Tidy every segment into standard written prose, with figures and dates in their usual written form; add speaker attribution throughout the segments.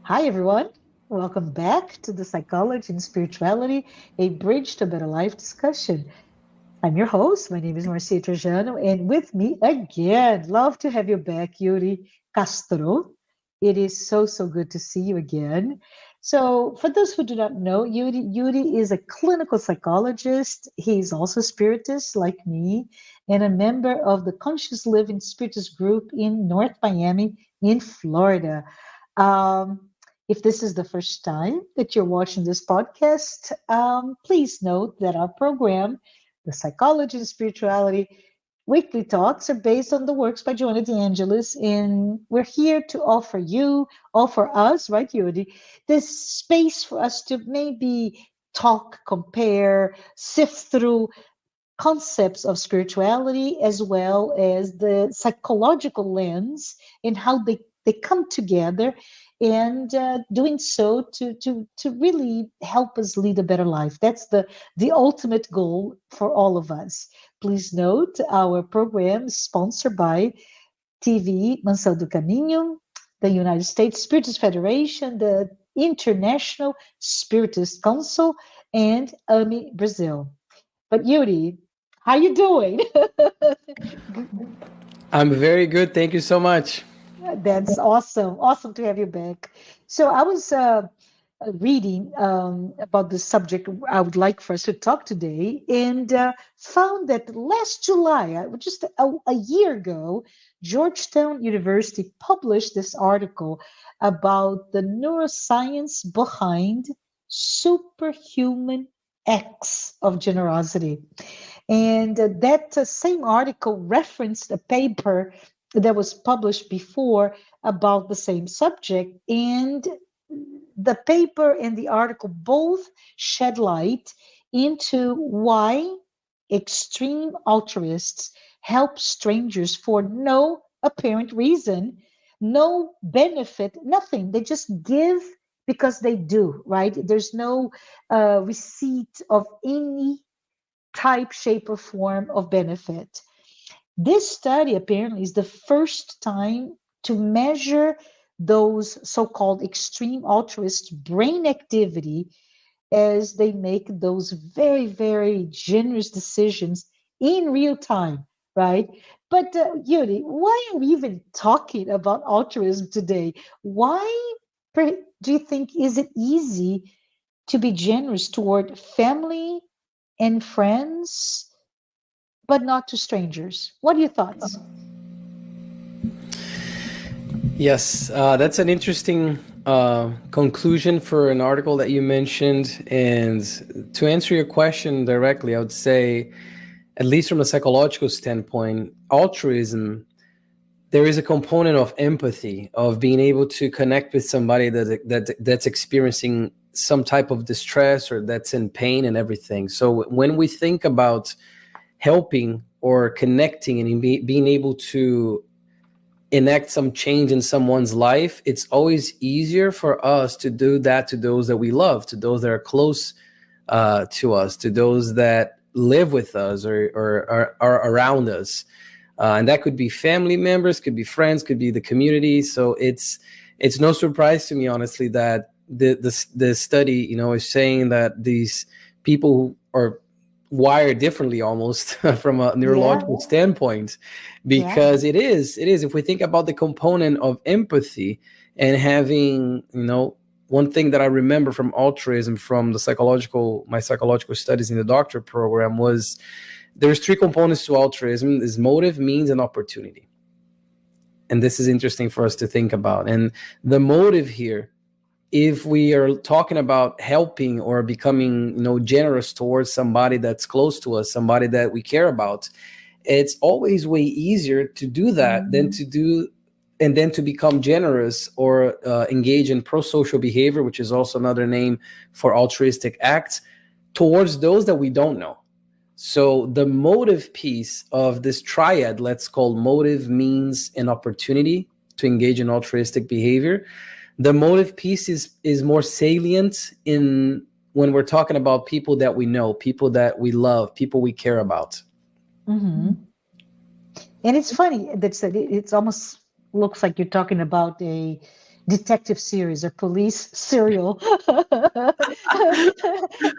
Speaker 1: Hi, everyone. Welcome back to the Psychology and Spirituality, a Bridge to Better Life discussion. I'm your host. My name is Marcia Trajano, and with me again, love to have you back, Yuri Castro. It is so good to see you again. So, for those who do not know, Yuri is a clinical psychologist. He's also a spiritist like me and a member of the Conscious Living Spiritist group in North Miami in Florida. Um, if this is the first time that you're watching this podcast, please note that our program, The Psychology and Spirituality Weekly Talks, are based on the works by Joanna de Angelis, and we're here to offer us, right, Yuri, this space for us to maybe talk, compare, sift through concepts of spirituality as well as the psychological lens and how they come together and doing so to really help us lead a better life. That's the ultimate goal for all of us. Please note our program is sponsored by TV Mansão do Caminho, the United States Spiritist Federation, the International Spiritist Council, and AMI Brazil. But Yuri, how you doing?
Speaker 2: I'm very good. Thank you so much.
Speaker 1: That's awesome. Awesome to have you back. So I was reading about the subject I would like for us to talk today, and found that last July, just a year ago, Georgetown University published this article about the neuroscience behind superhuman acts of generosity. And that same article referenced a paper that was published before about the same subject. And the paper and the article both shed light into why extreme altruists help strangers for no apparent reason, no benefit, nothing. They just give because they do, right? There's no receipt of any type, shape, or form of benefit. This study apparently is the first time to measure those so called extreme altruists' brain activity as they make those very generous decisions in real time, right? But Yuri, why are we even talking about altruism today? Why do you think is it easy to be generous toward family and friends, but not to strangers? What are your thoughts?
Speaker 2: Yes, that's an interesting conclusion for an article that you mentioned. And to answer your question directly, I would say, at least from a psychological standpoint, altruism, there is a component of empathy, of being able to connect with somebody that's experiencing some type of distress or that's in pain and everything. So when we think about helping or connecting and being able to enact some change in someone's life, it's always easier for us to do that to those that we love, to those that are close to us, to those that live with us or are around us. And that could be family members, could be friends, could be the community. So it's no surprise to me, honestly, that the study, is saying that these people who are wired differently almost from a
Speaker 1: Yeah,
Speaker 2: neurological standpoint,
Speaker 1: yeah.
Speaker 2: because it is if we think about the component of empathy and having, one thing that I remember from altruism, from my psychological studies in the doctor program, was there's three components to altruism: is motive, means, and opportunity. And this is interesting for us to think about. And the motive here, if we are talking about helping or becoming, generous towards somebody that's close to us, somebody that we care about, it's always way easier to do that than
Speaker 1: Mhm.
Speaker 2: to do and then to become generous or engage in pro-social behavior, which is also another name for altruistic acts, towards those that we don't know. So the motive piece of this triad, let's call motive, means, and opportunity to engage in altruistic behavior, the motive piece is more salient in when we're talking about people that we know, people that we love, people we care about.
Speaker 1: Mhm. And it's funny that it's almost looks like you're talking about detective series or police serial.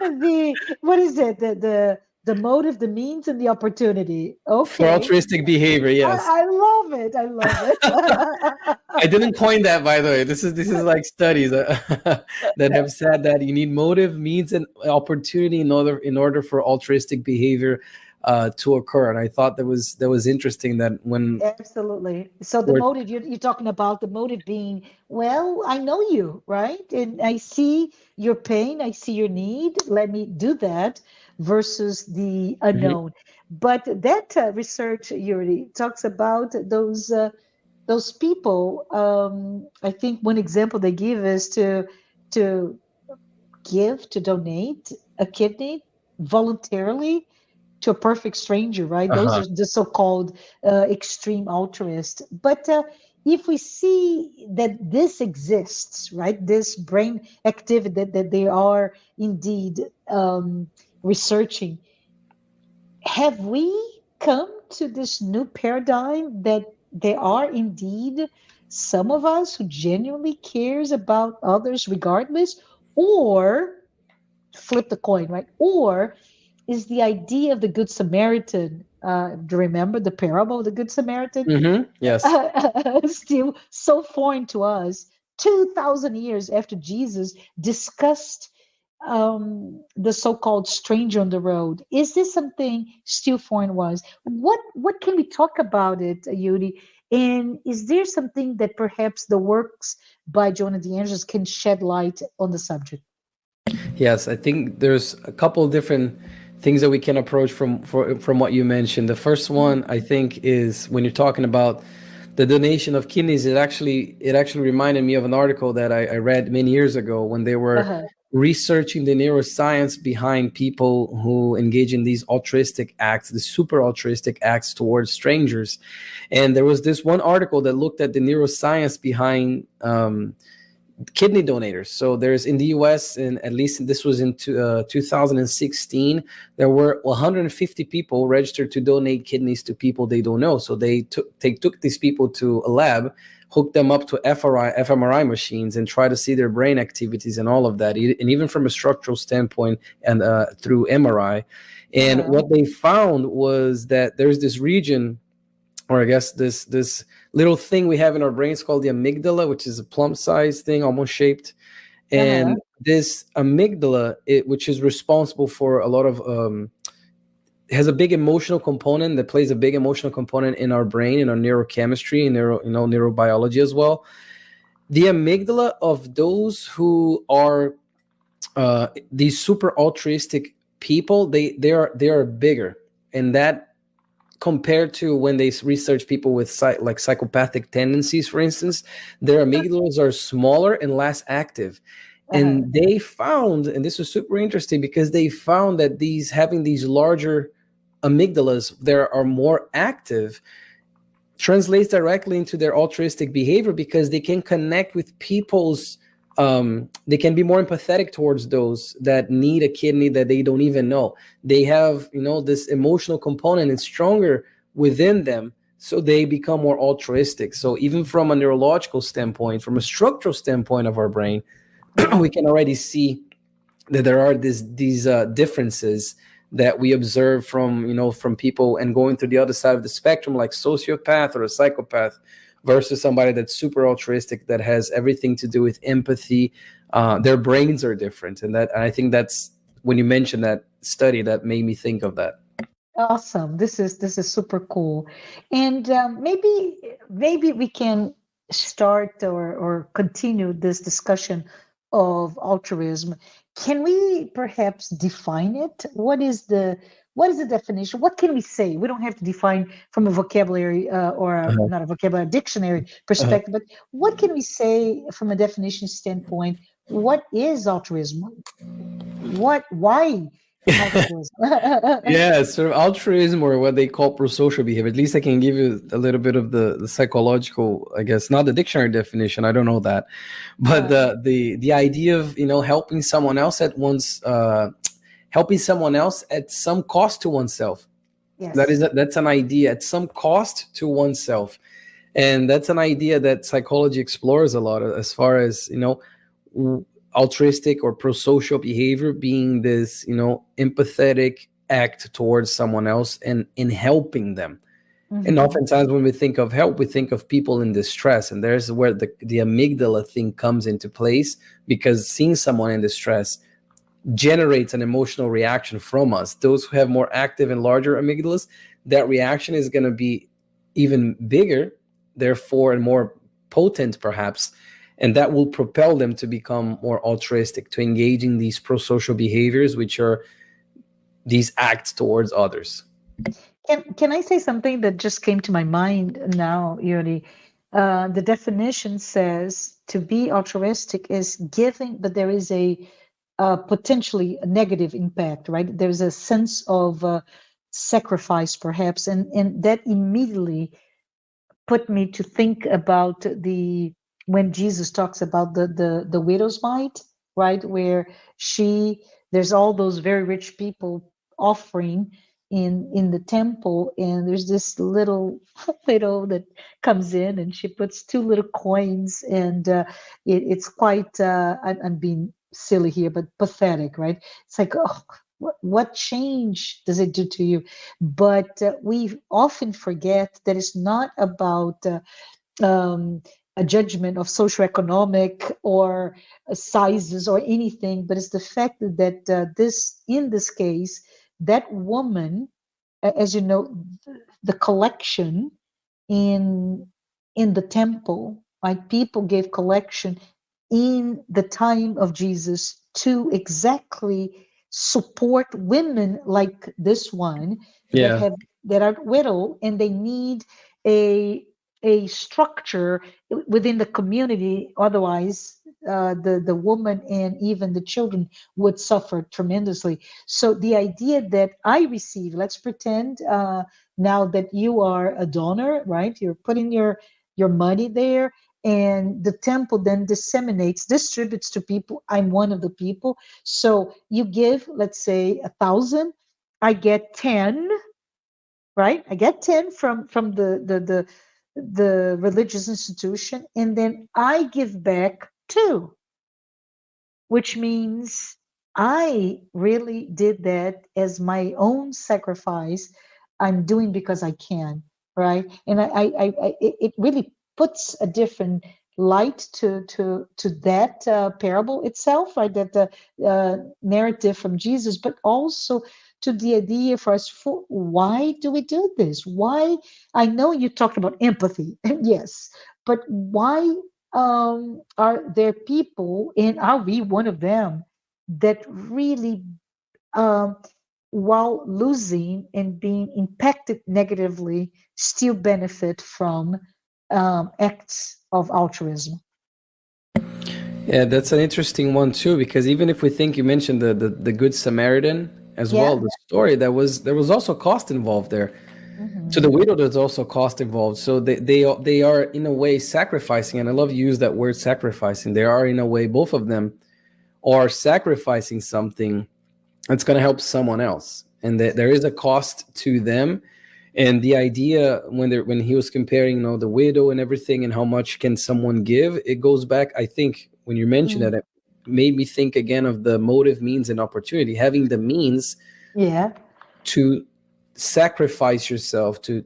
Speaker 1: The what is it? The motive, the means, and the opportunity.
Speaker 2: For
Speaker 1: Okay,
Speaker 2: altruistic behavior, yes.
Speaker 1: I love it. I love it.
Speaker 2: I didn't coin that, by the way. This is like studies that have said that you need motive, means, and opportunity in order for altruistic behavior to occur. And I thought that was interesting that when
Speaker 1: Absolutely. So the
Speaker 2: we're
Speaker 1: motive you're talking about, the motive being, well, I know you, right? And I see your pain, I see your need. Let me do that versus the
Speaker 2: Mhm.
Speaker 1: unknown. But that research, Yuri, talks about those people. I think one example they give is to to donate a kidney voluntarily to a perfect stranger, right? Those
Speaker 2: Uh-huh.
Speaker 1: are the so-called extreme altruists. But if we see that this exists, right, this brain activity that they are indeed researching, have we come to this new paradigm that there are indeed some of us who genuinely cares about others regardless, or flip the coin, right? Or is the idea of the Good Samaritan, do you remember the parable of the Good Samaritan?
Speaker 2: Yes.
Speaker 1: Still so foreign to us 2,000 years after Jesus discussed the so-called stranger on the road. Is this something still foreign was? What can we talk about it, Yuri? And is there something that perhaps the works by Joanna de Angelis can shed light on the subject?
Speaker 2: Yes, I think there's a couple of different things that we can approach from what you mentioned. The first
Speaker 1: Mhm.
Speaker 2: one I think is when you're talking about the donation of kidneys. It actually reminded me of an article that I read many years ago when they were
Speaker 1: Uh-huh.
Speaker 2: researching the neuroscience behind people who engage in these altruistic acts, the super altruistic acts towards strangers. And there was this one article that looked at the neuroscience behind kidney donators. So there's in the US, and at least this was in 2016, there were 150 people registered to donate kidneys to people they don't know. So they took these people to a lab, hooked them up to fMRI machines, and try to see their brain activities and all of that, and even from a structural standpoint, and through MRI. And
Speaker 1: Uh-huh.
Speaker 2: what they found was that there's this region, or I guess this little thing we have in our brains called the amygdala, which is a plum-sized thing, almost shaped.
Speaker 1: Uh-huh.
Speaker 2: And this amygdala, which is responsible for a lot of, has a big emotional component that plays a big emotional component in our brain, in our neurochemistry, and neurobiology as well. The amygdala of those who are these super altruistic people, they are bigger, and that compared to when they research people with like psychopathic tendencies, for instance, their amygdalas are smaller and less active.
Speaker 1: Uh-huh.
Speaker 2: And they found, and this was super interesting, because they found that these having these larger amygdalas there are more active translates directly into their altruistic behavior, because they can connect with people's, they can be more empathetic towards those that need a kidney that they don't even know. They have, this emotional component is stronger within them, so they become more altruistic. So even from a neurological standpoint, from a structural standpoint of our brain,
Speaker 1: Uh-huh.
Speaker 2: we can already see that there are these differences that we observe from people, and going to the other side of the spectrum, like sociopath or a psychopath, versus somebody that's super altruistic, that has everything to do with empathy. Their brains are different, and I think that's when you mentioned that study, that made me think of that.
Speaker 1: Awesome. This is super cool. And maybe we can start or continue this discussion of altruism. Can we perhaps define it? What is the definition? What can we say? We don't have to define from a vocabulary
Speaker 2: Uh-huh.
Speaker 1: not a vocabulary dictionary
Speaker 2: Uh-huh.
Speaker 1: perspective, but what can we say from a definition standpoint? What is altruism? Why altruism?
Speaker 2: Yeah, sort of altruism, or what they call prosocial behavior. At least I can give you a little bit of the psychological, I guess, not the dictionary definition. I don't know that, but
Speaker 1: Uh,
Speaker 2: the idea of helping someone else at once, helping someone else at some cost to oneself.
Speaker 1: yes.
Speaker 2: That's an idea, at some cost to oneself. And that's an idea that psychology explores a lot, as far as, altruistic or pro-social behavior being this, empathetic act towards someone else and in helping them. And
Speaker 1: Hmm.
Speaker 2: oftentimes when we think of help, we think of people in distress. And there's where the amygdala thing comes into place, because seeing someone in distress generates an emotional reaction from us. Those who have more active and larger amygdalas, that reaction is going to be even bigger, therefore, and more potent, perhaps. And that will propel them to become more altruistic, to engage in these pro social behaviors, which are these acts towards others.
Speaker 1: Can I say something that just came to my mind now, Yuri? The definition says to be altruistic is giving, but there is a potentially a negative impact, right? There's a sense of sacrifice, perhaps, and that immediately put me to think about the when Jesus talks about the widow's mite, right? Where she there's all those very rich people offering in the temple, and there's this little widow that comes in and she puts two little coins, and it's quite I'm being silly here, but pathetic, right? It's like, oh, what change does it do to you? But we often forget that it's not about um, a judgment of socioeconomic or sizes or anything, but it's the fact that this, in this case, that woman, as you know, the collection in in the temple, right? People gave collection in the time of Jesus to exactly support women like this one that
Speaker 2: Yeah.
Speaker 1: have that are widow, and they need a a structure within the community. Otherwise, the woman and even the children would suffer tremendously. So the idea that I receive, let's pretend now that you are a donor, right? You're putting your money there, and the temple then disseminates, distributes to people. I'm one of the people. So you give, let's say, 1,000, I get 10, right? I get 10 from the religious institution, and then I give back two, which means I really did that as my own sacrifice. I'm doing because I can, right? And it really puts a different light to that parable itself, right? That the narrative from Jesus, but also to the idea for us, for why do we do this? Why? I know you talked about empathy, yes, but why are there people, and are we one of them, that really, um, while losing and being impacted negatively, still benefit from acts of altruism?
Speaker 2: Yeah, that's an interesting one too, because even if we think, you mentioned the Good Samaritan as well,
Speaker 1: Yeah.
Speaker 2: the story, there was also cost involved there. To the
Speaker 1: Hmm.
Speaker 2: widow, there's also cost involved. So they are in a way sacrificing, and I love you use that word sacrificing. They are in a way, both of them are sacrificing something that's going to help someone else, and that there is a cost to them. And the idea, when he was comparing, the widow and everything, and how much can someone give, it goes back, I think, when you mentioned that, it made me think again of the motive, means, and opportunity. Having the means
Speaker 1: Yeah,
Speaker 2: to sacrifice yourself, to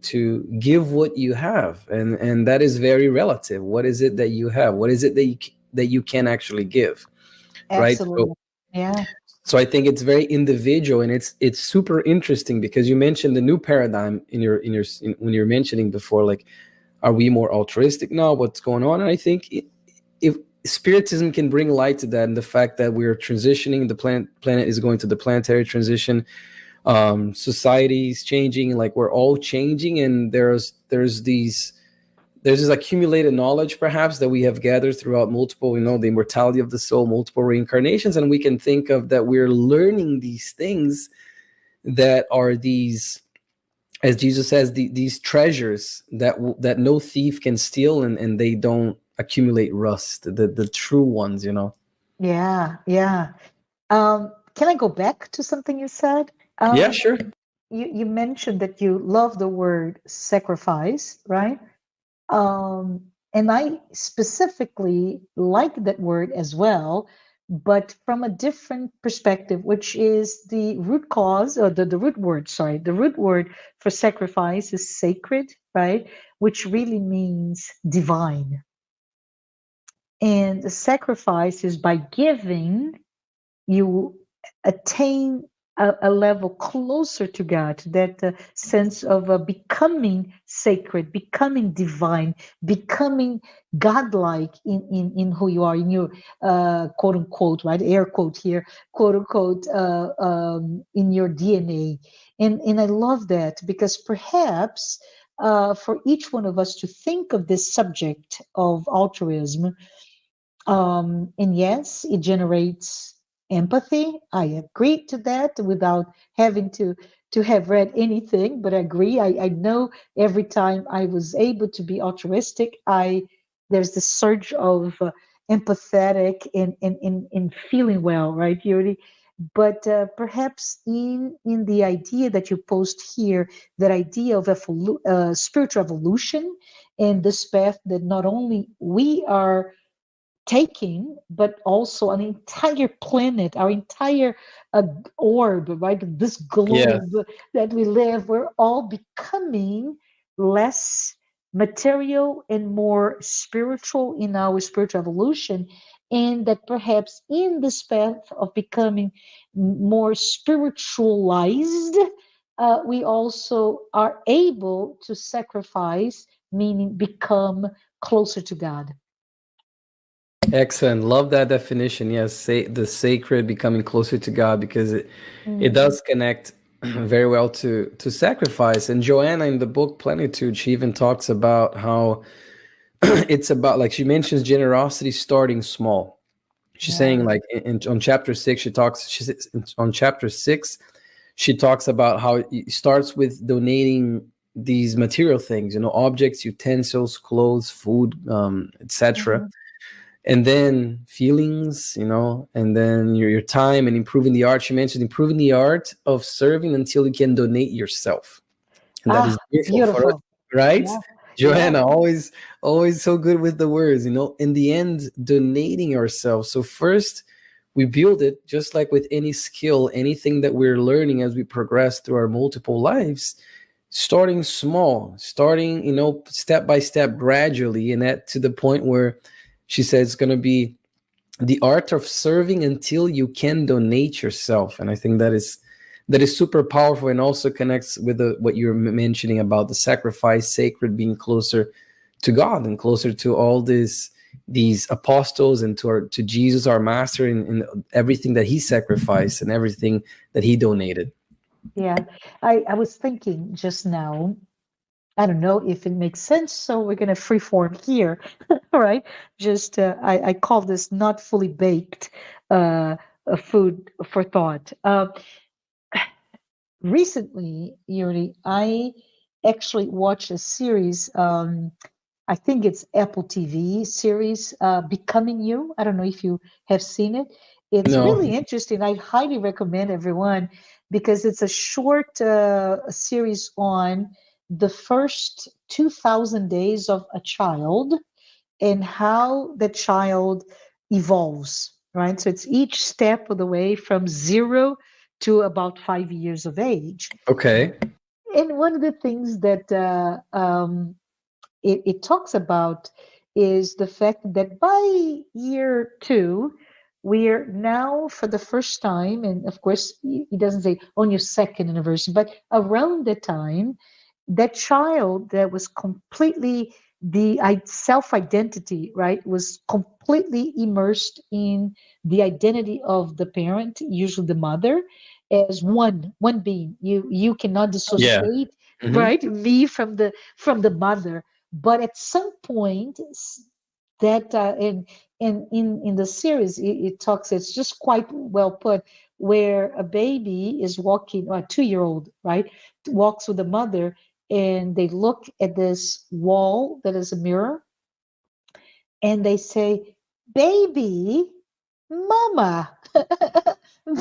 Speaker 2: give what you have, and that is very relative. What is it that you have? What is it that you can actually give, right?
Speaker 1: absolutely. Yeah.
Speaker 2: So I think it's very individual, and it's super interesting, because you mentioned the new paradigm when you're mentioning before, like, are we more altruistic now? What's going on? And I think if spiritism can bring light to that, and the fact that we're transitioning, the planet is going to the planetary transition, society's changing, like we're all changing, and there's this accumulated knowledge, perhaps, that we have gathered throughout multiple, the immortality of the soul, multiple reincarnations, and we can think of that we're learning these things that are these, as Jesus says, these treasures that no thief can steal, and they don't accumulate rust, the true ones.
Speaker 1: Yeah. Yeah. Can I go back to something you said?
Speaker 2: Yeah, sure.
Speaker 1: You mentioned that you love the word sacrifice, right? And I specifically like that word as well, but from a different perspective, which is the root cause, or the root word, sorry, the root word for sacrifice is sacred, right? Which really means divine. And the sacrifice is by giving, you attain a level closer to God, that sense of becoming sacred, becoming divine, becoming godlike in who you are, in your quote unquote, right, air quote here, quote unquote, in your DNA. And I love that, because perhaps for each one of us to think of this subject of altruism, and yes, it generates empathy. I agree to that without having to have read anything, but I agree. I know every time I was able to be altruistic, I there's this surge of empathetic and feeling well, right, Yuri? But perhaps in the idea that you post here, that idea of spiritual evolution, and this path that not only we are taking, but also an entire planet, our entire uh, orb, right? This
Speaker 2: Yes.
Speaker 1: globe that we live, we're all becoming less material and more spiritual in our spiritual evolution. And that perhaps in this path of becoming more spiritualized, we also are able to sacrifice, meaning become closer to God.
Speaker 2: Excellent. Love that definition. Yes, say the sacred becoming closer to God, because it
Speaker 1: Mm,
Speaker 2: does connect very well to sacrifice. And Joanna in the book Plenitude, she even talks about how it's about, like, she mentions generosity starting small. She's saying,
Speaker 1: yeah.
Speaker 2: like, on chapter 6, she says, on chapter 6 she talks about how it starts with donating these material things, objects, utensils, clothes, food, etc.,
Speaker 1: Mhm.
Speaker 2: and then feelings, and then your time, and improving the art. She mentioned improving the art of serving until you can donate yourself, and that is
Speaker 1: Ah,
Speaker 2: beautiful for us,
Speaker 1: beautiful.
Speaker 2: right?
Speaker 1: Yeah, yeah.
Speaker 2: Joanna, always so good with the words. In the end, donating ourselves. So first, we build it, just like with any skill, anything that we're learning as we progress through our multiple lives, starting small, starting, step by step, gradually, and that to the point where she says it's going to be the art of serving until you can donate yourself. And I think that is super powerful, and also connects with what you're mentioning about the sacrifice, sacred, being closer to God and closer to all these apostles, and to Jesus, our master, and everything that he sacrificed and everything that he donated.
Speaker 1: Yeah. I was thinking just now, I don't know if it makes sense, so we're gonna freeform here. All right. Just I call this not fully baked food for thought. Recently, Yuri, I actually watched a series. I think it's Apple TV series, Becoming You. I don't know if you have seen it. It's
Speaker 2: No.
Speaker 1: really interesting. I highly recommend everyone, because it's a short series on the first 2,000 days of a child and how the child evolves, right? So it's each step of the way from 0 to about 5 years of age.
Speaker 2: Okay.
Speaker 1: And one of the things that it talks about is the fact that by year 2, we're now for the first time, and of course, he doesn't say on your second anniversary, but around the time, that child that was completely the self identity, right, was completely immersed in the identity of the parent, usually the mother, as one being. You cannot
Speaker 2: Yeah.
Speaker 1: dissociate,
Speaker 2: Hmm.
Speaker 1: right, me from the mother. But at some point, that in the series, it talks, it's just quite well put, where a baby is walking, or a 2-year old, right, walks with the mother, and they look at this wall that is a mirror, and they say, baby, mama,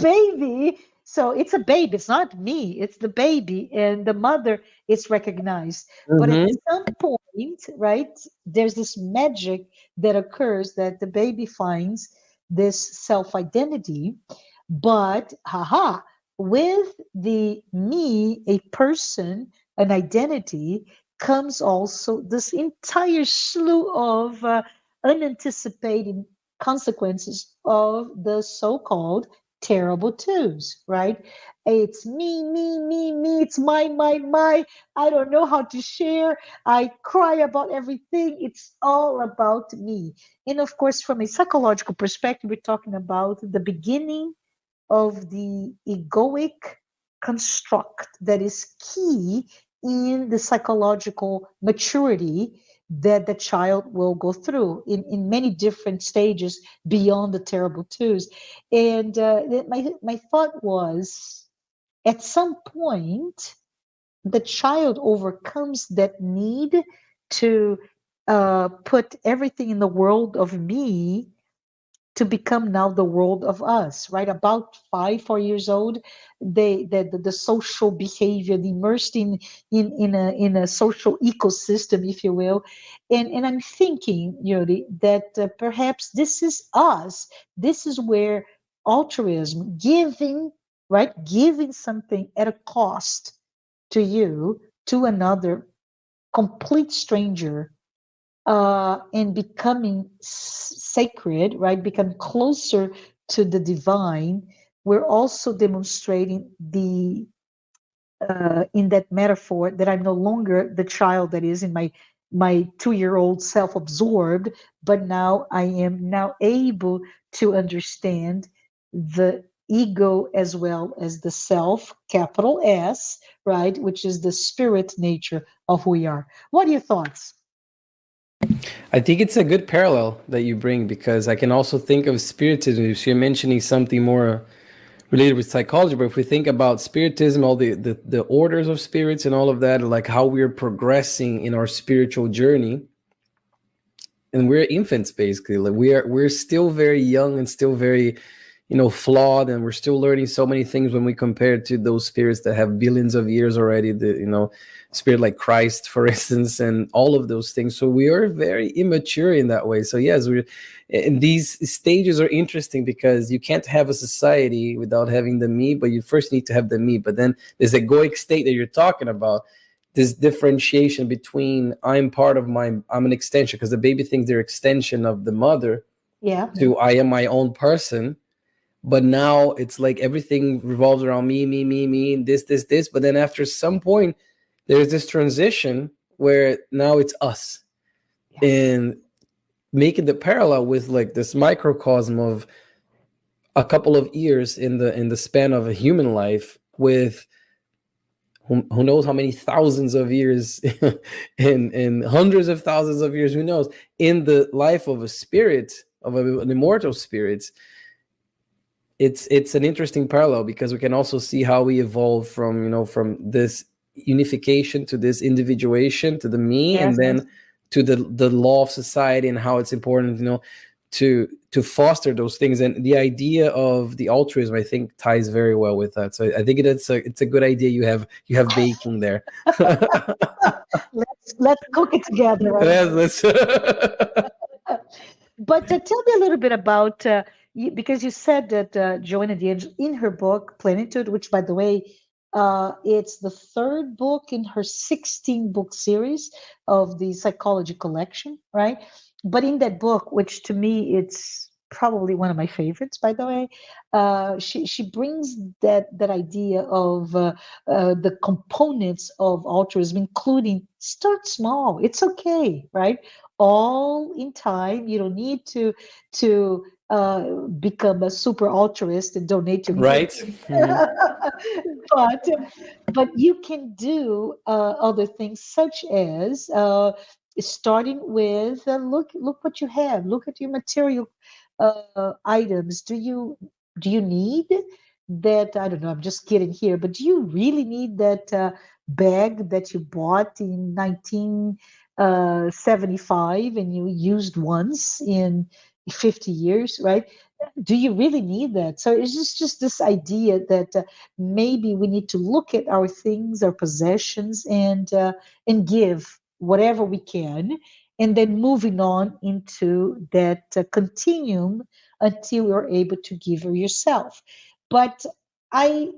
Speaker 1: baby. So it's a baby. It's not me. It's the baby, and the mother is recognized. But at
Speaker 2: Mm-hmm.
Speaker 1: some point, right, there's this magic that occurs that the baby finds this self identity. But, haha, with the me, a person, an identity, comes also this entire slew of unanticipated consequences of the so-called terrible twos, right? It's me, me, me, me. It's my. I don't know how to share. I cry about everything. It's all about me. And of course, from a psychological perspective, we're talking about the beginning of the egoic construct that is key in the psychological maturity that the child will go through in many different stages beyond the terrible twos. And my thought was at some point, the child overcomes that need to put everything in the world of me to become now the world of us, right? About 5, 4 years old, the social behavior, the immersed in a social ecosystem, if you will. And I'm thinking, Yuri, that perhaps this is us. This is where altruism, giving, right? Giving something at a cost to you, to another complete stranger, and becoming sacred, right? Become closer to the divine. We're also demonstrating the in that metaphor that I'm no longer the child that is in my 2-year-old self-absorbed, but now I am now able to understand the ego as well as the self, capital S, right, which is the spirit nature of who we are. What are your thoughts?
Speaker 2: I think it's a good parallel that you bring because I can also think of spiritism. If you're mentioning something more related with psychology, but if we think about spiritism, all the orders of spirits and all of that, like how we're progressing in our spiritual journey, and we're infants basically. Like we're still very young and still very, flawed, and we're still learning so many things when we compare to those spirits that have billions of years already. Spirit like Christ, for instance, and all of those things. So we are very immature in that way. So yes, we're and these stages are interesting because you can't have a society without having the me, but you first need to have the me. But then there's a egoic state that you're talking about, this differentiation between I'm an extension, because the baby thinks they're extension of the mother,
Speaker 1: Yeah.
Speaker 2: to I am my own person. But now it's like everything revolves around me, me, me, me, this. But then after some point, there's this transition where now it's us.
Speaker 1: Yes.
Speaker 2: And making the parallel with like this microcosm of a couple of years in the span of a human life, with who knows how many thousands of years and hundreds of thousands of years, who knows, in the life of a spirit, of an immortal spirit. It's an interesting parallel because we can also see how we evolve from from this unification to this individuation to the me, and
Speaker 1: Yes.
Speaker 2: then to the law of society, and how it's important to foster those things. And the idea of the altruism, I think, ties very well with that. So I think it's a good idea you have baking there.
Speaker 1: Let's cook it together, right?
Speaker 2: Yes, let's
Speaker 1: But tell me a little bit about because you said that Joanna the Angel in her book Plenitude, which by the way, it's the third book in her 16-book series of the psychology collection, right? But in that book, which to me it's probably one of my favorites, by the way, she brings that idea of the components of altruism, including start small. It's okay, right? All in time. You don't need to become a super altruist and donate your
Speaker 2: right. Hmm.
Speaker 1: but you can do other things such as starting with look what you have, look at your material items. Do you need that? I don't know, I'm just kidding here, but do you really need that bag that you bought in 1975 and you used once in 50 years, right? Do you really need that? So it's just this idea that maybe we need to look at our things, our possessions, and give whatever we can, and then moving on into that continuum until you're able to give of yourself. But I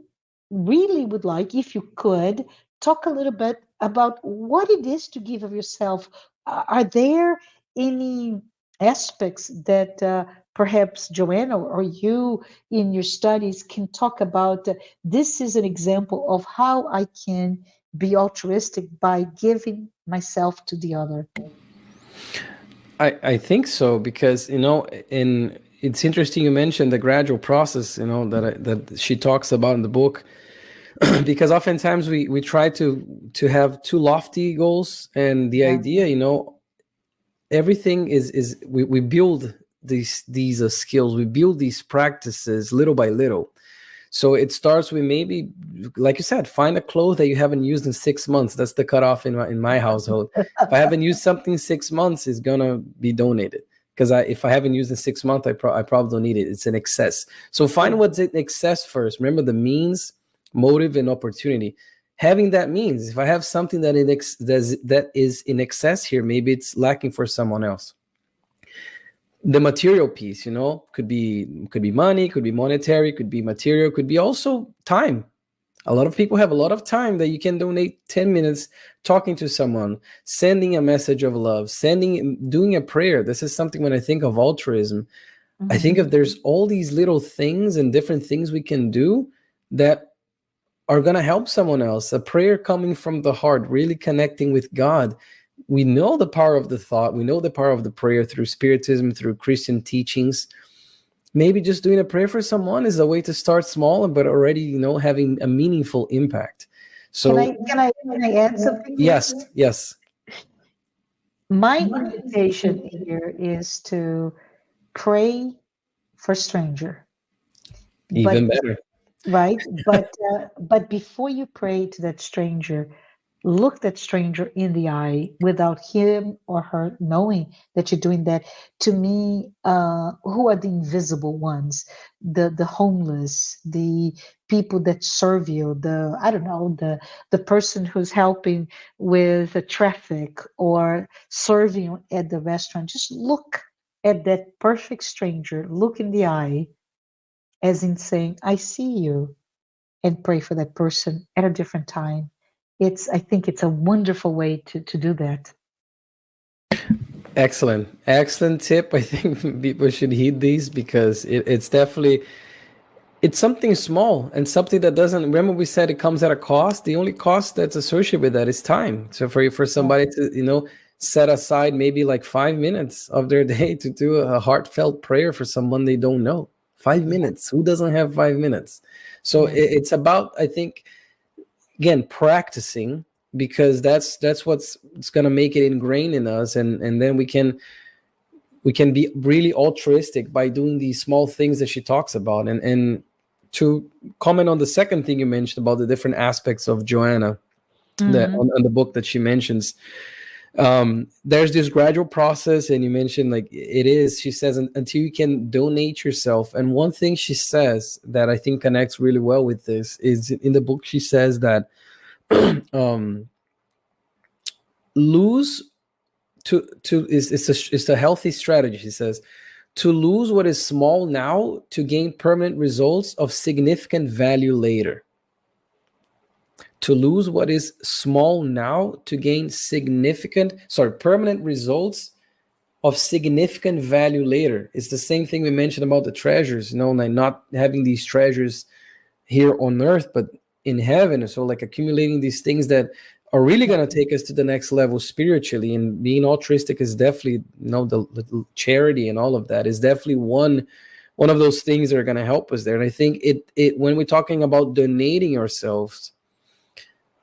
Speaker 1: really would like, if you could, talk a little bit about what it is to give of yourself. Are there any aspects that perhaps Joanna or you in your studies can talk about? This is an example of how I can be altruistic by giving myself to the other.
Speaker 2: I think so, because in it's interesting you mentioned the gradual process, that she talks about in the book. Because oftentimes we try to have too lofty goals, and the
Speaker 1: Yeah.
Speaker 2: idea, everything is we build these skills, we build these practices little by little. So it starts with, maybe, like you said, find a cloth that you haven't used in 6 months. That's the cutoff in my household. If I haven't used something in 6 months, it's gonna be donated. Because if I haven't used in 6 months, I probably don't need it. It's an excess. So find
Speaker 1: Yeah.
Speaker 2: what's in excess first. Remember the means, motive, and opportunity. Having that means, if I have something that is in excess here, maybe it's lacking for someone else. The material piece, could be money, could be monetary, could be material, could be also time. A lot of people have a lot of time that you can donate 10 minutes talking to someone, sending a message of love, doing a prayer. This is something, when I think of altruism, I think
Speaker 1: Mhm.
Speaker 2: of, there's all these little things and different things we can do that are going to help someone else. A prayer coming from the heart, really connecting with God. We know the power of the thought, we know the power of the prayer through spiritism, through Christian teachings. Maybe just doing a prayer for someone is a way to start small, but already, having a meaningful impact.
Speaker 1: Can
Speaker 2: So
Speaker 1: I can I can I add something here?
Speaker 2: yes, yes,
Speaker 1: My invitation here is to pray for stranger, but
Speaker 2: even better.
Speaker 1: right, but before you pray to that stranger, look that stranger in the eye without him or her knowing that you're doing that. To me, who are the invisible ones? The homeless, the people that serve you, the I don't know, the person who's helping with the traffic or serving you at the restaurant. Just look at that perfect stranger, look in the eye, as in saying, I see you, and pray for that person at a different time. I think it's a wonderful way to do that.
Speaker 2: Excellent tip. I think people should heed these, because it's definitely, it's something small and something that doesn't, remember we said it comes at a cost. The only cost that's associated with that is time. So for
Speaker 1: Yeah.
Speaker 2: somebody to, set aside maybe like 5 minutes of their day to do a heartfelt prayer for someone they don't know. 5 minutes, who doesn't have 5 minutes? So
Speaker 1: Yeah.
Speaker 2: it's about, I think, again, practicing, because that's what's it's going to make it ingrained in us, and then we can be really altruistic by doing these small things that she talks about. And to comment on the second thing you mentioned about the different aspects of Joanna, that
Speaker 1: Hmm.
Speaker 2: on the book that she mentions, there's this gradual process, and you mentioned, like, it is, she says, until you can donate yourself. And one thing she says that I think connects really well with this is, in the book she says that, um lose to is it's a healthy strategy, she says, to lose what is small now to gain permanent results of significant value later. To lose what is small now to gain permanent results of significant value later. It's the same thing we mentioned about the treasures, like not having these treasures here on earth, but in heaven. So, like, accumulating these things that are really going to take us to the next level spiritually. And being altruistic is definitely, the charity and all of that is definitely one of those things that are going to help us there. And I think it when we're talking about donating ourselves,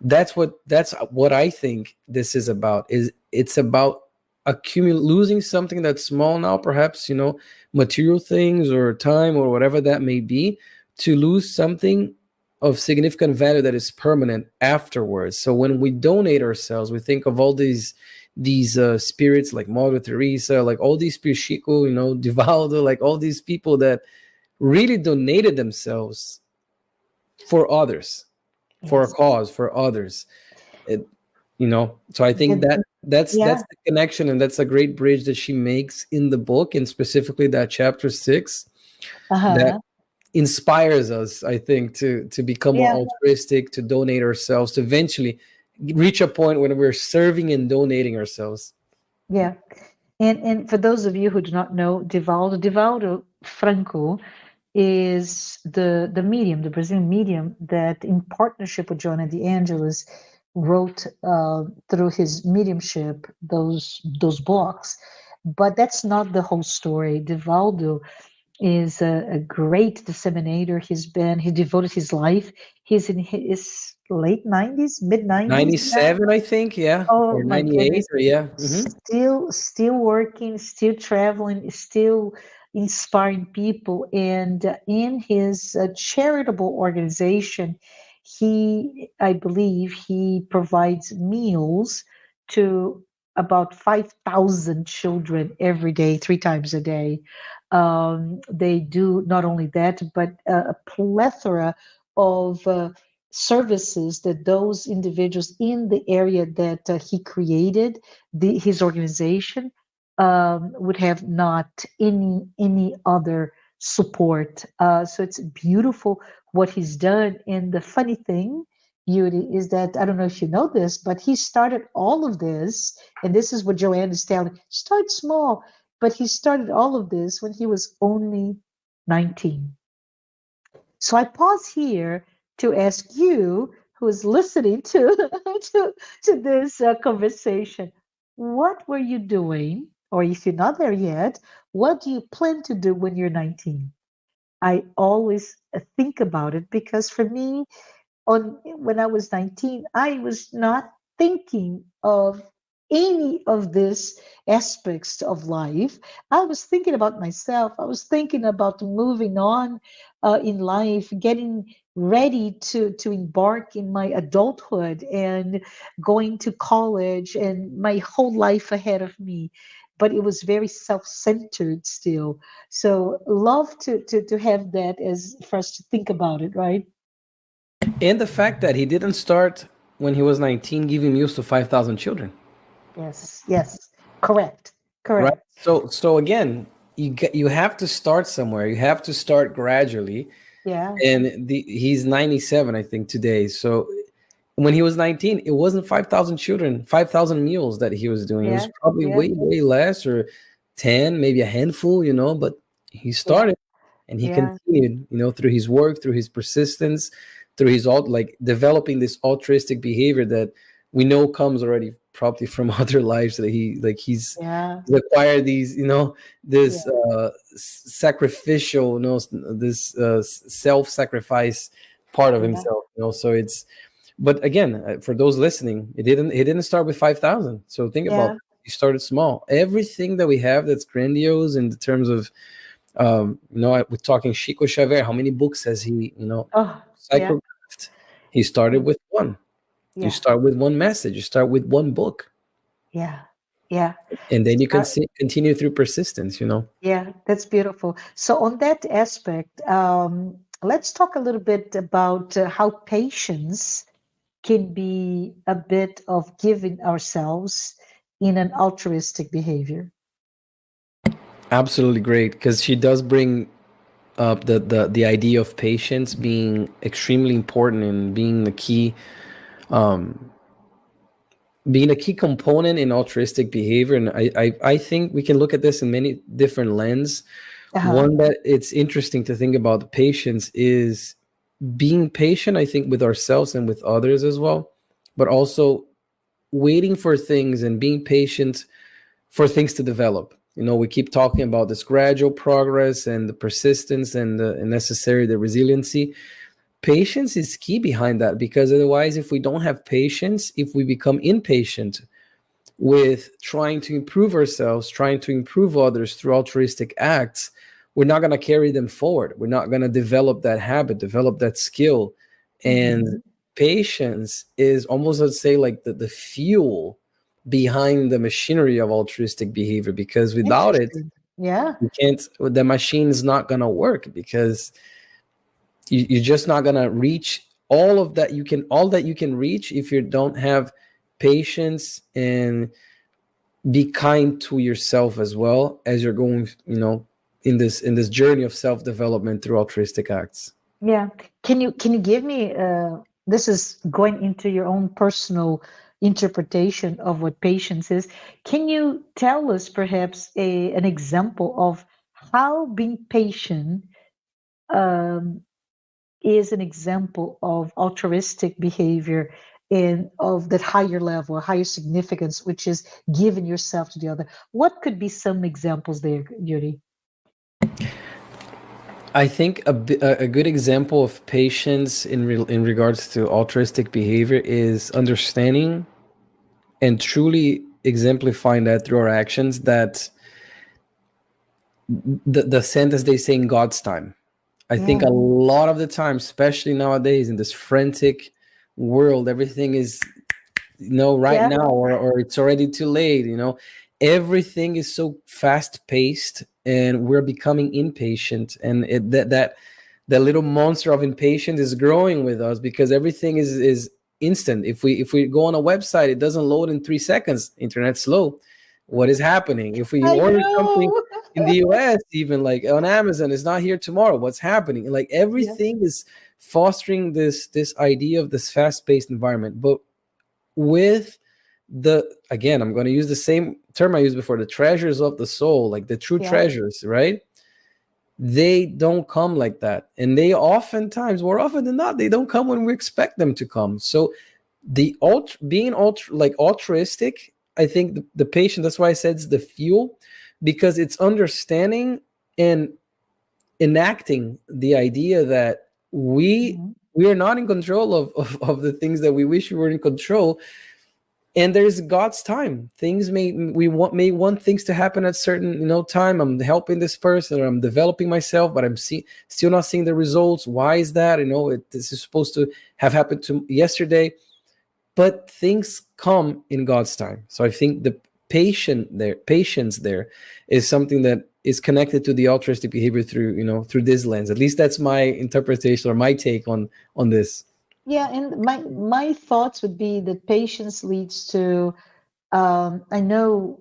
Speaker 2: that's what I think this is about. Is it's about losing something that's small now, perhaps, material things or time or whatever that may be, to lose something of significant value that is permanent afterwards. So when we donate ourselves, we think of all these spirits like Mother Teresa, like all these Pichico, Divaldo, like all these people that really donated themselves for others, for a
Speaker 1: Yes.
Speaker 2: cause, for others. It, so I think
Speaker 1: The-
Speaker 2: that that's
Speaker 1: yeah.
Speaker 2: the connection, and that's a great bridge that she makes in the book, and specifically that chapter 6 that
Speaker 1: Uh-huh.
Speaker 2: inspires us, I think, to become more
Speaker 1: Yeah.
Speaker 2: altruistic, to donate ourselves, to eventually reach a point when we're serving and donating ourselves.
Speaker 1: Yeah. And for those of you who do not know Divaldo Franco is the medium, the Brazilian medium that, in partnership with Joanna de Angelis, wrote through his mediumship those books. But that's not the whole story. Divaldo is a great disseminator. He devoted his life. He's in his late 90s, mid 90s now.
Speaker 2: 97, I think, yeah,
Speaker 1: Oh
Speaker 2: or
Speaker 1: my
Speaker 2: 98,
Speaker 1: goodness.
Speaker 2: or yeah.
Speaker 1: Still working, still traveling, still inspiring people. And in his charitable organization, I believe, he provides meals to about 5,000 children every day, 3 times a day. They do not only that, but a plethora of services that those individuals in the area that he created, his organization, would have not any other support. So it's beautiful what he's done. And the funny thing, Yuri, is that I don't know if you know this, but he started all of this, and this is what Joanne is telling. Start small, but he started all of this when he was only 19. So I pause here to ask you, who is listening to to this conversation, what were you doing, or if you're not there yet, what do you plan to do when you're 19? I always think about it because for me, on when I was 19, I was not thinking of any of these aspects of life. I was thinking about myself. I was thinking about moving on in life, getting ready to embark in my adulthood and going to college and my whole life ahead of me. But it was very self-centered still. So love to have that as for us to think about it, right?
Speaker 2: And the fact that he didn't start when he was 19 giving meals to 5,000 children,
Speaker 1: Yes, yes, correct,
Speaker 2: right?
Speaker 1: correct.
Speaker 2: So again, you have to start somewhere. You have to start gradually.
Speaker 1: Yeah,
Speaker 2: And he's 97, I think, today. So when he was 19, it wasn't 5,000 children, 5,000 meals that he was doing. It was
Speaker 1: yeah,
Speaker 2: probably
Speaker 1: yeah,
Speaker 2: way less, or 10, maybe a handful, but he
Speaker 1: yeah,
Speaker 2: started, and he
Speaker 1: yeah,
Speaker 2: continued, through his work, through his persistence, through his like developing this altruistic behavior that we know comes already probably from other lives, that
Speaker 1: yeah,
Speaker 2: he's acquired these,
Speaker 1: yeah,
Speaker 2: this sacrificial, this self-sacrifice part of
Speaker 1: yeah,
Speaker 2: himself, so it's, but again, for those listening, he didn't start with 5,000. So think about
Speaker 1: yeah.
Speaker 2: it. He started small. Everything that we have that's grandiose in the terms of, we're talking Chico Xavier. How many books has he,
Speaker 1: Oh, yeah,
Speaker 2: psychographed? He started
Speaker 1: yeah,
Speaker 2: with one. You
Speaker 1: yeah,
Speaker 2: start with one message. You start with one book,
Speaker 1: yeah, yeah.
Speaker 2: and then you can
Speaker 1: Start,
Speaker 2: continue through persistence.
Speaker 1: yeah, that's beautiful. So on that aspect, let's talk a little bit about how patience can be a bit of giving ourselves in an altruistic behavior.
Speaker 2: Absolutely great, because she does bring up the idea of patience being extremely important and being a key component in altruistic behavior. And I think we can look at this in many different lenses.
Speaker 1: Uh-huh.
Speaker 2: One that it's interesting to think about the patience is being patient, I think, with ourselves and with others as well, but also waiting for things and being patient for things to develop. We keep talking about this gradual progress and the persistence and the necessary, the resiliency. Patience is key behind that, because otherwise, if we don't have patience, if we become impatient with trying to improve ourselves, trying to improve others through altruistic acts, we're not going to carry them forward. We're not going to develop that habit, develop that skill. And
Speaker 1: Mm-hmm.
Speaker 2: patience is almost, let's say, like the fuel behind the machinery of altruistic behavior, because without it,
Speaker 1: Interesting. Yeah.
Speaker 2: you can't, the machine's not going to work, because you're just not going to reach all that you can reach if you don't have patience and be kind to yourself as well as you're going, in this journey of self-development through altruistic acts.
Speaker 1: Yeah. Can you give me this is going into your own personal interpretation of what patience is. Can you tell us perhaps an example of how being patient um, is an example of altruistic behavior and of that higher level, higher significance, which is giving yourself to the other? What could be some examples there, Yuri?
Speaker 2: I think a good example of patience in regards to altruistic behavior is understanding and truly exemplifying that through our actions, that the sentence they say in God's time. I think
Speaker 1: Yeah.
Speaker 2: a lot of the time, especially nowadays in this frantic world, everything is, right
Speaker 1: Yeah.
Speaker 2: now, or it's already too late. Everything is so fast paced, and we're becoming impatient, and that little monster of impatience is growing with us, because everything is instant. If we go on a website, it doesn't load in 3 seconds. Internet's slow. What is happening? If we
Speaker 1: I
Speaker 2: order something
Speaker 1: know.
Speaker 2: in the US, even like on Amazon, it's not here tomorrow. What's happening? Like,
Speaker 1: Yeah.
Speaker 2: everything is fostering this idea of this fast-paced environment. But with the again, I'm going to use the same term I used before, the treasures of the soul, like the true
Speaker 1: Yeah.
Speaker 2: treasures, right? They don't come like that, and they oftentimes, more often than not, they don't come when we expect them to come. So being like altruistic, I think the patient, that's why I said it's the fuel, because it's understanding and enacting the idea that
Speaker 1: Mhm.
Speaker 2: we are not in control of the things that we wish we were in control. And there's God's time. Things may want things to happen at certain, time. I'm helping this person, or I'm developing myself, but I'm still not seeing the results. Why is that? This is supposed to have happened to yesterday, but things come in God's time. So I think the patience there is something that is connected to the altruistic behavior through, through this lens. At least that's my interpretation or my take on this.
Speaker 1: Yeah, and my thoughts would be that patience leads to I know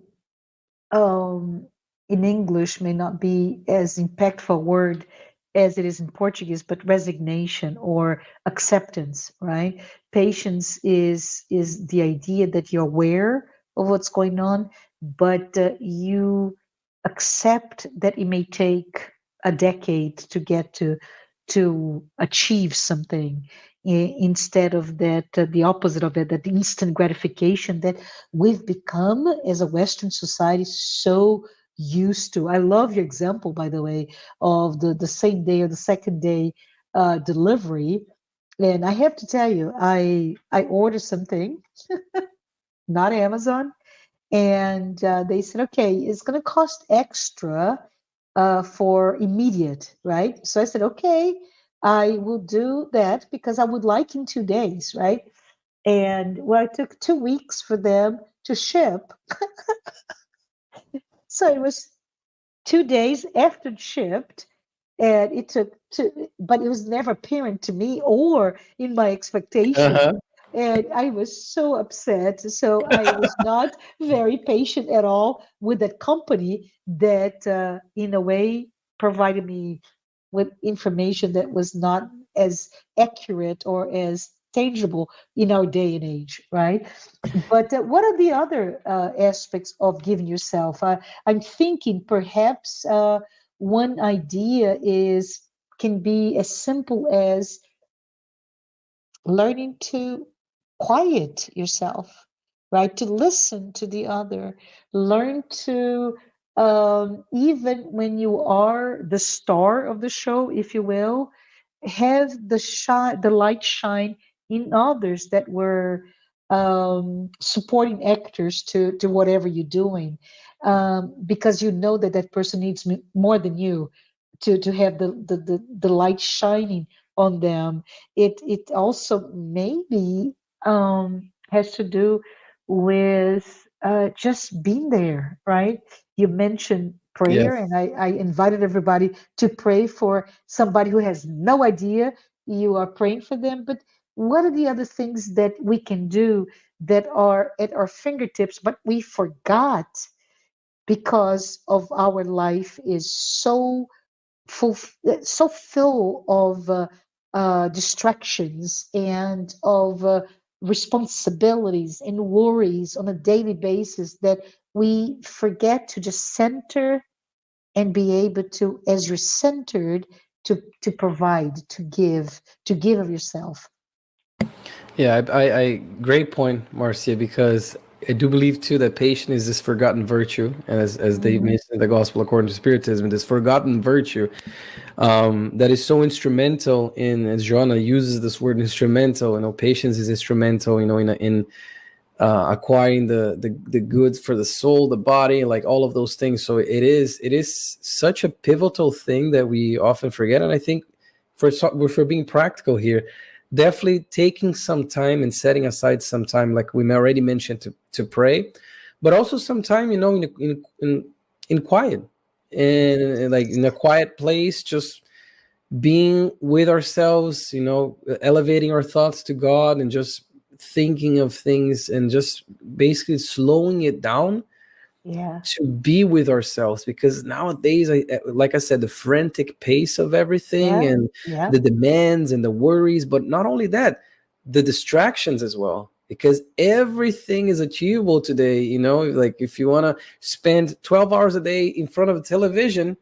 Speaker 1: um, in English may not be as impactful word as it is in Portuguese, but resignation or acceptance, right? Patience is the idea that you're aware of what's going on, but you accept that it may take a decade to get to achieve something, instead of that the opposite of that, that instant gratification that we've become as a Western society so used to. I love your example, by the way, of the same day or the second day delivery. And I have to tell you, I ordered something, not Amazon, and they said, okay, it's going to cost extra for immediate, right? So I said, okay, I will do that because I would like in 2 days, right? And well, it took 2 weeks for them to ship. So it was 2 days after it shipped, and it took two, but it was never apparent to me or in my expectation.
Speaker 2: Uh-huh.
Speaker 1: And I was so upset. So I was not very patient at all with that company that, in a way, provided me with information that was not as accurate or as tangible in our day and age, right? But what are the other aspects of giving yourself? I'm thinking perhaps one idea is can be as simple as learning to quiet yourself, right? To listen to the other, learn to even when you are the star of the show, if you will, have the light shine in others that were supporting actors to whatever you're doing, because you know that that person needs more than you to have the light shining on them. It also maybe has to do with just being there, right? You mentioned prayer,
Speaker 2: Yes.
Speaker 1: and I invited everybody to pray for somebody who has no idea you are praying for them. But what are the other things that we can do that are at our fingertips, but we forgot because of our life is full, so full of distractions and of responsibilities and worries on a daily basis that we forget to just center and be able to, as you're centered, to provide, to give of yourself.
Speaker 2: Yeah, I great point, Marcia, because I do believe too that patience is this forgotten virtue, and as they
Speaker 1: Hmm.
Speaker 2: mentioned in the Gospel according to Spiritism, this forgotten virtue that is so instrumental in, as Joanna uses this word instrumental. Patience is instrumental. In acquiring the goods for the soul, the body, like all of those things. So it is such a pivotal thing that we often forget. And I think for being practical here, definitely taking some time and setting aside some time, like we already mentioned, to pray, but also some time, in quiet, and like in a quiet place, just being with ourselves, elevating our thoughts to God and just thinking of things and just basically slowing it down
Speaker 1: Yeah,
Speaker 2: to be with ourselves. Because nowadays, like I said, the frantic pace of everything
Speaker 1: yeah,
Speaker 2: and
Speaker 1: yeah.
Speaker 2: the demands and the worries, but not only that, the distractions as well. Because everything is achievable today, like if you want to spend 12 hours a day in front of a television,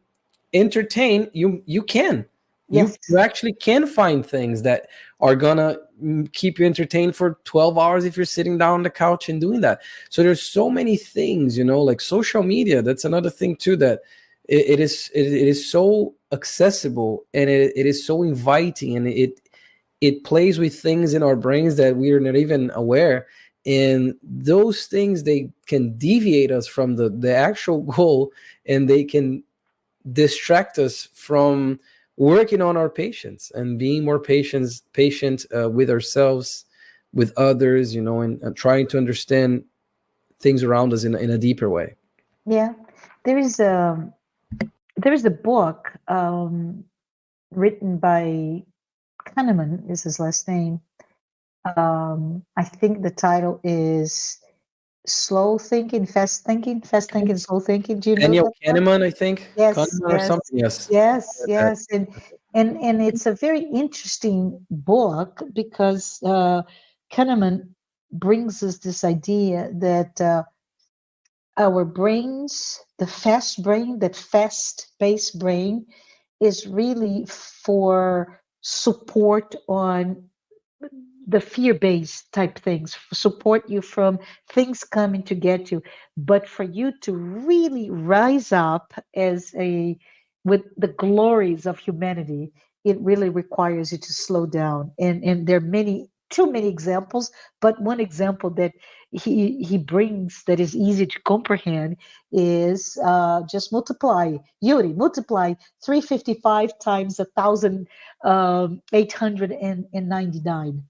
Speaker 2: entertain, you can, you
Speaker 1: Yes,
Speaker 2: actually can find things that are gonna keep you entertained for 12 hours if you're sitting down on the couch and doing that. So there's so many things, like social media. That's another thing too, that it is so accessible, and it is so inviting, and it plays with things in our brains that we are not even aware. And those things, they can deviate us from the actual goal, and they can distract us from working on our patience and being more patient with ourselves, with others, and trying to understand things around us in a deeper way.
Speaker 1: yeah. There is a there is a book written by Kahneman is his last name. I think the title is Fast Thinking, Slow Thinking. Do you know
Speaker 2: Daniel
Speaker 1: that one?
Speaker 2: Kahneman, I think.
Speaker 1: Yes,
Speaker 2: Kahneman or
Speaker 1: yes,
Speaker 2: something. Yes.
Speaker 1: yes, yes. And it's a very interesting book because Kahneman brings us this idea that our brains, the fast brain, that fast-paced brain, is really for support on the fear-based type things, support you from things coming to get you. But for you to really rise up as a with the glories of humanity, it really requires you to slow down. And there are too many examples, but one example that he brings that is easy to comprehend is just multiply 355 times 1,899,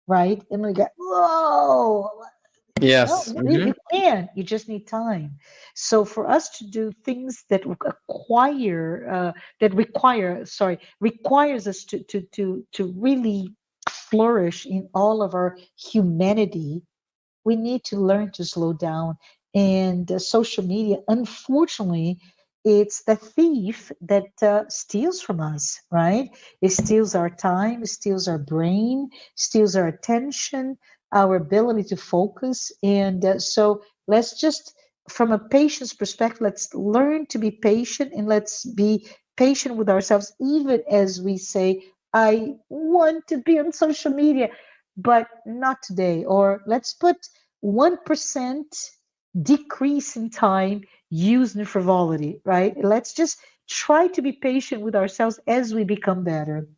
Speaker 1: right? And we go, whoa. No,
Speaker 2: Yes.
Speaker 1: you can. You just need time. So for us to do things that requires us to really flourish in all of our humanity, we need to learn to slow down. And social media, unfortunately, it's the thief that steals from us, right? It steals our time, it steals our brain, steals our attention, our ability to focus. And so let's just, from a patient's perspective, let's learn to be patient, and let's be patient with ourselves, even as we say, I want to be on social media, but not today. Or let's put 1% decrease in time used in frivolity, right? Let's just try to be patient with ourselves as we become better.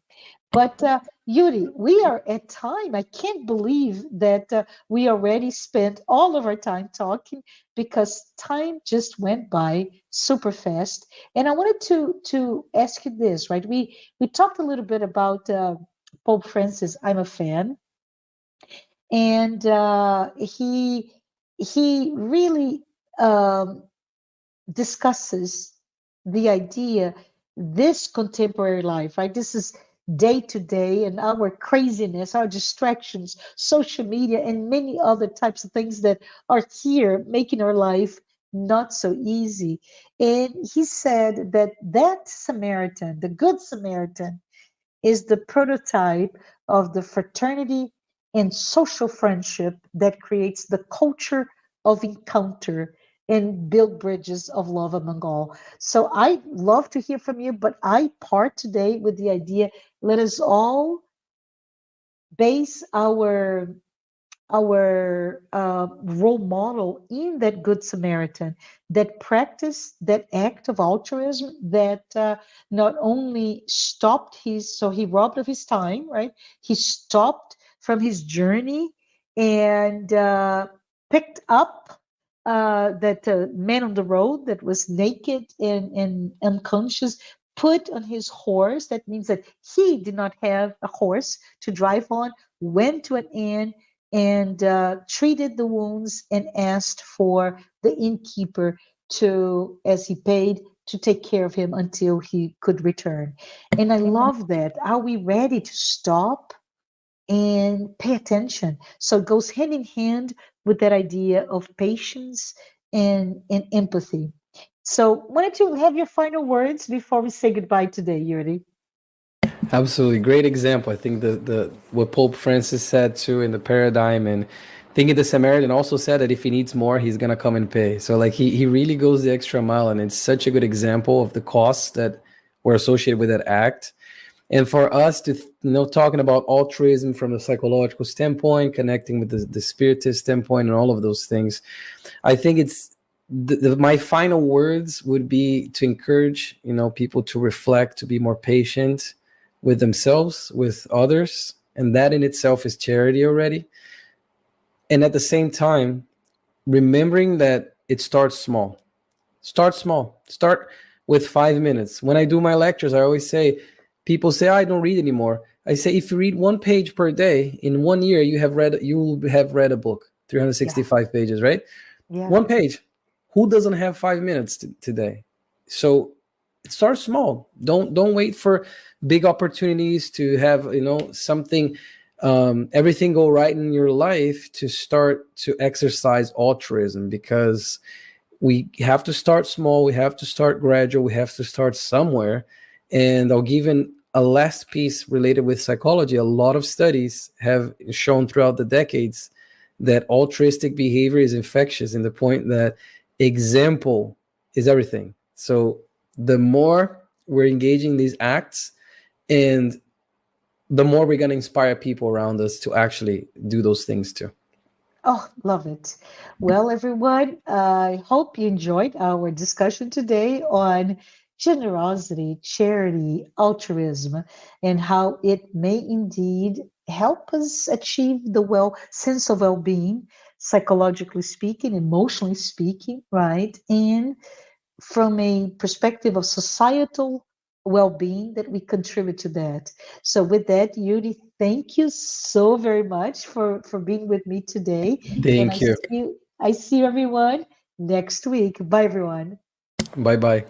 Speaker 1: But Yuri, we are at time. I can't believe that we already spent all of our time talking because time just went by super fast. And I wanted to ask you this, right? We talked a little bit about Pope Francis. I'm a fan, and he he really discusses the idea, this contemporary life, right? This is day to day, and our craziness, our distractions, social media, and many other types of things that are here making our life not so easy. And he said that that Samaritan, the Good Samaritan, is the prototype of the fraternity and social friendship that creates the culture of encounter and build bridges of love among all. So I love to hear from you, but I part today with the idea, let us all base our role model in that Good Samaritan that practiced that act of altruism that not only stopped his, so he robbed of his time, right? He stopped from his journey and picked up that man on the road that was naked and unconscious, put on his horse. That means that he did not have a horse to drive on, went to an inn and treated the wounds and asked for the innkeeper to, as he paid, to take care of him until he could return. And I love that. Are we ready to stop and pay attention? So it goes hand in hand with that idea of patience and empathy. So, wanted to have your final words before we say goodbye today, Yuri.
Speaker 2: Absolutely, great example. I think the what Pope Francis said too in the paradigm, and thinking the Samaritan also said that if he needs more, he's gonna come and pay. So like he really goes the extra mile, and it's such a good example of the costs that were associated with that act. And for us to talking about altruism from a psychological standpoint, connecting with the spiritist standpoint, and all of those things, I think it's my final words would be to encourage people to reflect, to be more patient with themselves, with others, and that in itself is charity already. And at the same time, remembering that it starts small. Start small. Start with 5 minutes. When I do my lectures, I always say, people say, I don't read anymore. I say, if you read one page per day, in 1 year, you will have read a book,
Speaker 1: Yeah,
Speaker 2: 365 pages, right?
Speaker 1: yeah.
Speaker 2: One page. Who doesn't have 5 minutes today? So start small. Don't wait for big opportunities to have something, everything go right in your life to start to exercise altruism, because we have to start small, we have to start gradual, we have to start somewhere. And I'll give in a last piece related with psychology. A lot of studies have shown throughout the decades that altruistic behavior is infectious, in the point that example is everything. So the more we're engaging these acts, and the more we're going to inspire people around us to actually do those things too.
Speaker 1: Oh, love it. Well, everyone, I hope you enjoyed our discussion today on generosity, charity, altruism, and how it may indeed help us achieve the sense of well-being, psychologically speaking, emotionally speaking, right? And from a perspective of societal well-being, that we contribute to that. So with that, Yuri, thank you so very much for being with me today. And
Speaker 2: Thank you.
Speaker 1: I see everyone next week. Bye everyone.
Speaker 2: Bye bye.